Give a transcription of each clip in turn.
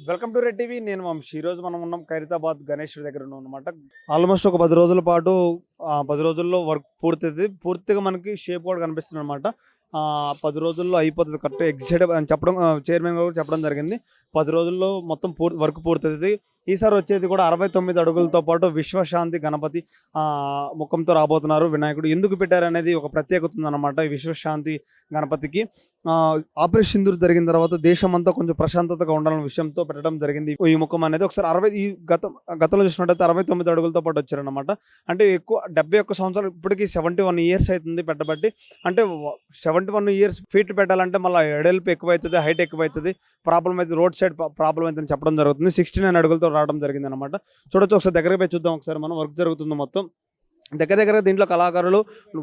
Welcome to red TV. నేను వంశీ. ఈరోజు మనం ఉన్నాం ఖైరతాబాద్ గణేష్ దగ్గర ఉన్నాం అనమాట. ఆల్మోస్ట్ ఒక 10 రోజుల పాటు 10 రోజుల్లో వర్క్ పూర్తయితే పూర్తిగా మనకి షేప్ కూడా కనిపిస్తుంది అనమాట. 10 రోజుల్లో అయిపోతుంది కరెక్ట్ ఎగ్జిట్ అని చెప్పడం చైర్మన్ గారు చెప్పడం జరిగింది. 10 రోజుల్లో మొత్తం వర్క్ పూర్తవుతుంది. ఈసారి వచ్చేది కూడా 69 అడుగులతో పాటు విశ్వశాంతి గణపతి ముఖంతో రాబోతున్నారు వినాయకుడు. ఎందుకు పెట్టారనేది ఒక ప్రత్యేకత ఉందన్నమాట ఈ విశ్వశాంతి గణపతికి. ఆపరేషన్ సింధూర్ జరిగిన తర్వాత దేశం అంతా కొంచెం ప్రశాంతతగా ఉండాలనే విషయంతో పెట్టడం జరిగింది ఈ ముఖం అనేది. ఒకసారి గతంలో చూసినట్టయితే 69 అడుగులతో పాటు వచ్చారనమాట. అంటే ఎక్కువ 71 సంవత్సరాలు ఇప్పటికీ 71 ఇయర్స్ అవుతుంది పెట్టబట్టి. అంటే 71 ఇయర్స్ ఫీట్ పెట్టాలంటే మళ్ళీ ఎడల్పు ఎక్కువ అవుతుంది, హైట్ ఎక్కువ అవుతుంది, ప్రాబ్లం అయితే రోడ్ సైడ్ ప్రాబ్లం అయితే చెప్పడం జరుగుతుంది. 69 అడుగులతో రావడం జరిగింది అనమాట. చూడొచ్చు, ఒకసారి దగ్గరికి పోయి చూద్దాం. ఒకసారి మనం వర్క్ జరుగుతుంది మొత్తం దగ్గర దీంట్లో కళాకారులు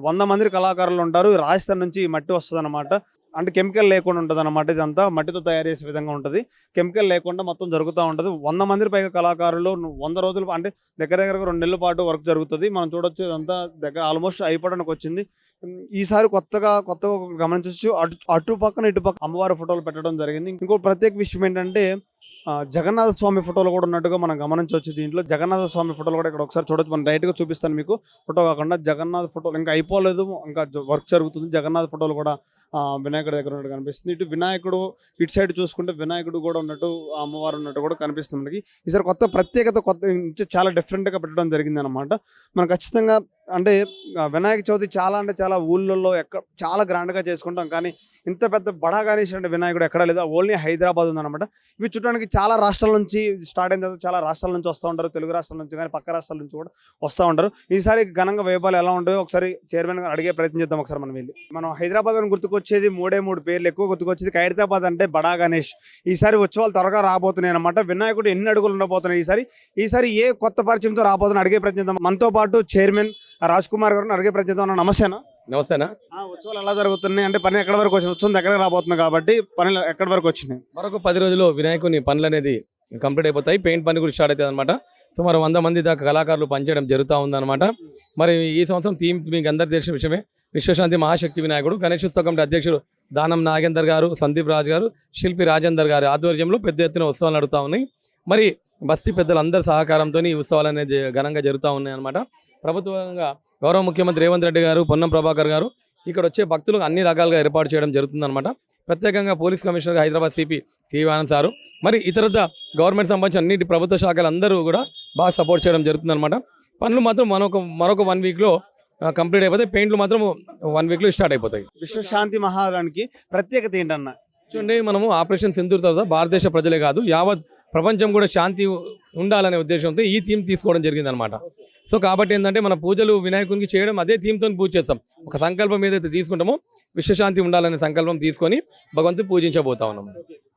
100 మంది కళాకారులు ఉంటారు. రాజస్థాన్ నుంచి మట్టి వస్తుంది అనమాట. అంటే కెమికల్ లేకుండా ఉంటుంది అనమాట. ఇదంతా మట్టితో తయారు చేసే విధంగా ఉంటుంది. కెమికల్ లేకుండా మొత్తం జరుగుతూ ఉంటుంది. 100 మంది పైగా కళాకారులు 100 రోజులు అంటే దగ్గర 2 నెలల పాటు వర్క్ జరుగుతుంది. మనం చూడొచ్చు ఇదంతా దగ్గర ఆల్మోస్ట్ అయిపోవడానికి వచ్చింది. ఈసారి కొత్తగా గమనించవచ్చు, అటు పక్కన ఇటు పక్క అమ్మవారి ఫోటోలు పెట్టడం జరిగింది. ఇంకో ప్రత్యేక విషయం ఏంటంటే జగన్నాథ స్వామి ఫోటోలు కూడా ఉన్నట్టుగా మనం గమనించవచ్చు. దీంట్లో జగన్నాథ స్వామి ఫోటోలు కూడా ఇక్కడ ఒకసారి చూడొచ్చు. మనం డైరెక్ట్గా చూపిస్తాను మీకు. ఫోటో కాకుండా జగన్నాథ ఫోటోలు ఇంకా అయిపోలేదు, ఇంకా వర్క్ జరుగుతుంది. జగన్నాథ ఫోటోలు కూడా వినాయకుడి దగ్గర ఉన్నట్టు కనిపిస్తుంది. ఇటు వినాయకుడు ఇటు సైడ్ చూసుకుంటే వినాయకుడు కూడా ఉన్నట్టు, అమ్మవారు ఉన్నట్టు కూడా కనిపిస్తుంది మనకి. ఈసారి ప్రత్యేకత చాలా డిఫరెంట్గా పెట్టడం జరిగింది అనమాట. మనం ఖచ్చితంగా అంటే వినాయక చవితి చాలా ఊళ్ళల్లో చాలా గ్రాండ్గా చేసుకుంటాం. కానీ ఇంత పెద్ద బడా గణేష్ అంటే వినాయకుడు ఎక్కడా లేదు. ఓన్లీ హైదరాబాద్ ఉందన్నమాట. ఇవి చూడడానికి చాలా రాష్ట్రాల నుంచి స్టార్ట్ అయిన తర్వాత చాలా రాష్ట్రాల నుంచి వస్తూ ఉంటారు. తెలుగు రాష్ట్రాల నుంచి కానీ పక్క రాష్ట్రాల నుంచి కూడా వస్తూ ఉంటారు. ఈసారి ఘనంగా వైభవాలు ఎలా ఉంటాయో ఒకసారి చైర్మన్ గారు అడిగే ప్రయత్నం చేద్దాం. ఒకసారి మనం హైదరాబాద్ అని గుర్తుకొచ్చేది 3 పేర్లు ఎక్కువ గుర్తుకొచ్చేది. ఖైరతాబాద్ అంటే బడా గణేష్. ఈసారి ఉత్సవాలు త్వరగా రాబోతున్నాయి అనమాట. వినాయకుడు ఎన్ని అడుగులు ఉండబోతున్నాయి ఈసారి ఏ కొత్త పరిచయంతో రాబోతున్నా అడిగే ప్రయత్నం. మనతో పాటు చైర్మన్ రాజ్ కుమార్ గారు అడిగే ప్రయత్నం. నమస్తేనా? ఉత్సవాలు ఎలా జరుగుతున్నాయి అంటే పని ఎక్కడి వరకు వచ్చింది? ఉత్సవం దగ్గర రాబోతుంది కాబట్టి పనులు ఎక్కడి వరకు వచ్చినాయి? మరొక 10 రోజుల్లో వినాయకుని పనులు అనేది కంప్లీట్ అయిపోతాయి. పెయింట్ పని కూడా స్టార్ట్ అవుతుంది అనమాట. సుమారు 100 మంది దాకా కళాకారులు పనిచేయడం జరుగుతూ ఉందన్నమాట. మరి ఈ సంవత్సరం థీమ్ మీకు అందరు తెలిసిన విషయమే, విశ్వశాంతి మహాశక్తి వినాయకుడు. గణేశోత్సవ కమిటీ అధ్యక్షుడు దానం నాగేందర్ గారు, సందీప్ రాజ్ గారు, శిల్పి రాజేందర్ గారి ఆధ్వర్యంలో పెద్ద ఎత్తున ఉత్సవాలు నడుస్తూ ఉన్నాయి. మరి బస్తీ పెద్దలు అందరి సహకారంతో ఈ ఉత్సవాలు అనేది ఘనంగా జరుగుతూ ఉన్నాయి అనమాట. ప్రభుత్వంగా గౌరవ ముఖ్యమంత్రి రేవంత్ రెడ్డి గారు, పొన్నం ప్రభాకర్ గారు ఇక్కడ వచ్చే భక్తులకు అన్ని రకాలుగా ఏర్పాటు చేయడం జరుగుతుందన్నమాట. ప్రత్యేకంగా police commissioner Hyderabad CP Anand sir, మరి ఇతరత గవర్నమెంట్ సంబంధించిన అన్నిటి ప్రభుత్వ శాఖలు అందరూ కూడా బాగా సపోర్ట్ చేయడం జరుగుతుందన్నమాట. పనులు మాత్రం మరొక 1 వీక్లో కంప్లీట్ అయిపోతాయి. పెయింట్లు మాత్రం 1 వీక్లో స్టార్ట్ అయిపోతాయి. విశ్వశాంతి మహారానికి ప్రత్యేకత ఏంటన్నా? చూడండి, మనము ఆపరేషన్ సింధూర్ తర్వాత భారతదేశ ప్రజలే కాదు యావత్ ప్రపంచం కూడా శాంతి ఉండాలనే ఉద్దేశంతో ఈ థీమ్ తీసుకోవడం జరిగింది అనమాట. సో కాబట్టి ఏంటంటే మన పూజలు వినాయకునికి చేయడం అదే థీమ్తో పూజ చేస్తాం. ఒక సంకల్పం ఏదైతే తీసుకుంటామో విశ్వశాంతి ఉండాలనే సంకల్పం తీసుకొని భగవంతుని పూజించబోతా ఉన్నాము.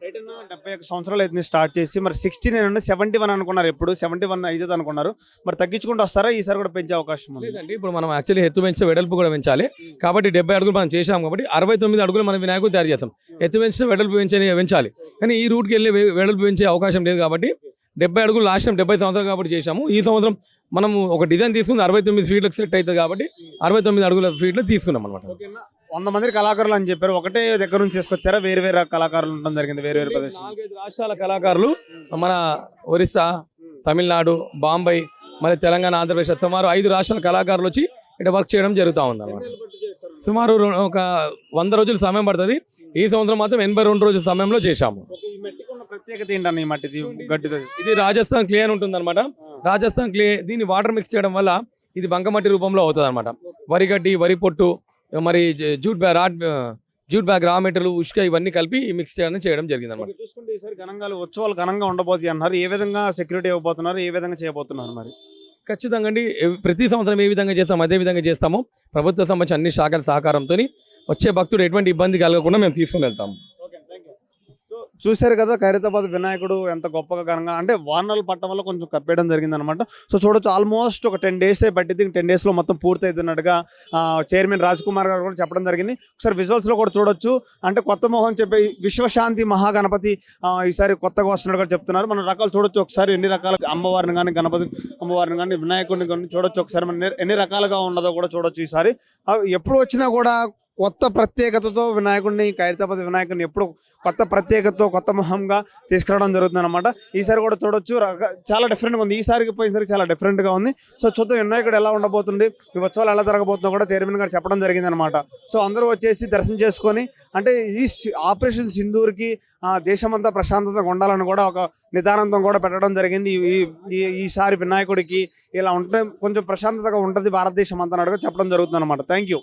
71 సంవత్సరాలు అయితే స్టార్ట్ చేసి మరి 69 అంటే 71 అనుకున్నారు. ఎప్పుడు 71 అయితే అనుకున్నారు. మరి తగ్గించుకుంటూ వస్తారా? ఈసారి కూడా పెంచే అవకాశం లేదండి. ఇప్పుడు మనం యాక్చువల్లీ ఎత్తు పెంచితే వెడల్పు కూడా పెంచాలి. కాబట్టి 70 అడుగులు మనం చేసాం కాబట్టి 69 అడుగులు మనం వినాయకుడు తయారు చేస్తాం. ఎత్తు పెంచితే వెడల్పు పెంచాలి. కానీ ఈ రూట్కి వెళ్ళి వెడల్పు పెంచే అవకాశం లేదు కాబట్టి 70 అడుగులు లాస్ట్ టైం 70 సంవత్సరాలు కాబట్టి చేసాము. ఈ సంవత్సరం మనం ఒక డిజైన్ తీసుకుని 69 ఫీట్లకు సెట్ అవుతుంది కాబట్టి 69 అడుగుల ఫీట్లు తీసుకున్నాం అనమాట. 100 మంది కళాకారులు అని చెప్పారు. ఒకటే దగ్గర నుంచి తీసుకొచ్చారా? వేరే కళాకారులు ఉండడం జరిగింది. వేరే ప్రదేశం 4-5 రాష్ట్రాల కళాకారులు మన ఒరిస్సా, తమిళనాడు, బాంబే, మరి తెలంగాణ, ఆంధ్రప్రదేశ్ సుమారు 5 రాష్ట్రాల కళాకారులు వచ్చి ఇక్కడ వర్క్ చేయడం జరుగుతూ ఉంది అనమాట. సుమారు ఒక 100 రోజులు సమయం పడుతుంది. ఈ సంవత్సరం మాత్రం 82 రోజుల సమయంలో చేశాము. ప్రత్యేకత ఏంటన్న ఈ మట్టి గడ్డితో? ఇది రాజస్థాన్ క్లే అని ఉంటుంది అనమాట. రాజస్థాన్ క్లే దీన్ని వాటర్ మిక్స్ చేయడం వల్ల ఇది బంకమట్టి రూపంలో అవుతుంది అనమాట. వరి గడ్డి, వరి పొట్టు, మరి జూట్ బ్యాగ్, రా మెటీరియల్, ఉష్క ఇవన్నీ కలిపి మిక్స్ చేయడం జరిగింది అనమాట. చూసుకుంటే ఈసారి ఉత్సవాలు ఘనంగా ఉండబోతుంది అన్నారు. ఏ విధంగా సెక్యూరిటీ ఇవ్వబోతున్నారు? ఏ విధంగా చేయబోతున్నారు? మరి ఖచ్చితంగా అండి, ప్రతి సంవత్సరం ఏ విధంగా చేస్తాము అదే విధంగా చేస్తాము. ప్రభుత్వ సంబంధించిన అన్ని శాఖల సహకారంతో వచ్చే భక్తుడు ఎటువంటి ఇబ్బంది కలగకుండా మేము తీసుకుని వెళ్తాము. చూశారు కదా ఖైరతాబాద్ వినాయకుడు ఎంత గొప్పగా ఘనంగా, అంటే వానలు పట్టడం వల్ల కొంచెం కప్పేయడం జరిగింది అనమాట. సో చూడొచ్చు, ఆల్మోస్ట్ ఒక 10 డేసే పట్టింది. 10 డేస్లో మొత్తం పూర్తి అవుతున్నట్టుగా చైర్మన్ రాజ్ కుమార్ గారు కూడా చెప్పడం జరిగింది. ఒకసారి విజువల్స్లో కూడా చూడొచ్చు. అంటే కొత్త మోహన్ చెప్పే విశ్వశాంతి మహాగణపతి ఈసారి కొత్తగా వస్తున్నట్టుగా చెప్తున్నారు. మనం రకాలు చూడొచ్చు. ఒకసారి ఎన్ని రకాల అమ్మవారిని కానీ, గణపతి అమ్మవారిని కానీ, వినాయకుడిని కానీ చూడొచ్చు. ఒకసారి మనం ఎన్ని రకాలుగా ఉన్నదో కూడా చూడొచ్చు. ఈసారి ఎప్పుడు వచ్చినా కూడా కొత్త ప్రత్యేకతతో వినాయకుడిని, ఖైరతాబాద్ వినాయకుడిని ఎప్పుడు కొత్త ప్రత్యేకతతో కొత్త మొహంగా తీసుకురావడం జరుగుతుంది అనమాట. ఈసారి కూడా చూడొచ్చు, చాలా డిఫరెంట్గా ఉంది. ఈసారికి పోయినసరికి చాలా డిఫరెంట్గా ఉంది. సో చూద్దాం వినాయకుడు ఎలా ఉండబోతుంది, ఈ ఉత్సవాలు ఎలా జరగబోతుందో కూడా చైర్మన్ గారు చెప్పడం జరిగింది అనమాట. సో అందరూ వచ్చేసి దర్శనం చేసుకొని, అంటే ఈ ఆపరేషన్ సింధూర్కి దేశమంతా ప్రశాంతతగా ఉండాలని కూడా ఒక నిదానంతో కూడా పెట్టడం జరిగింది. ఈసారి వినాయకుడికి ఇలా ఉంటే కొంచెం ప్రశాంతతగా ఉంటుంది భారతదేశం అంతా అన్నట్టుగా చెప్పడం జరుగుతుంది అనమాట. Thank you.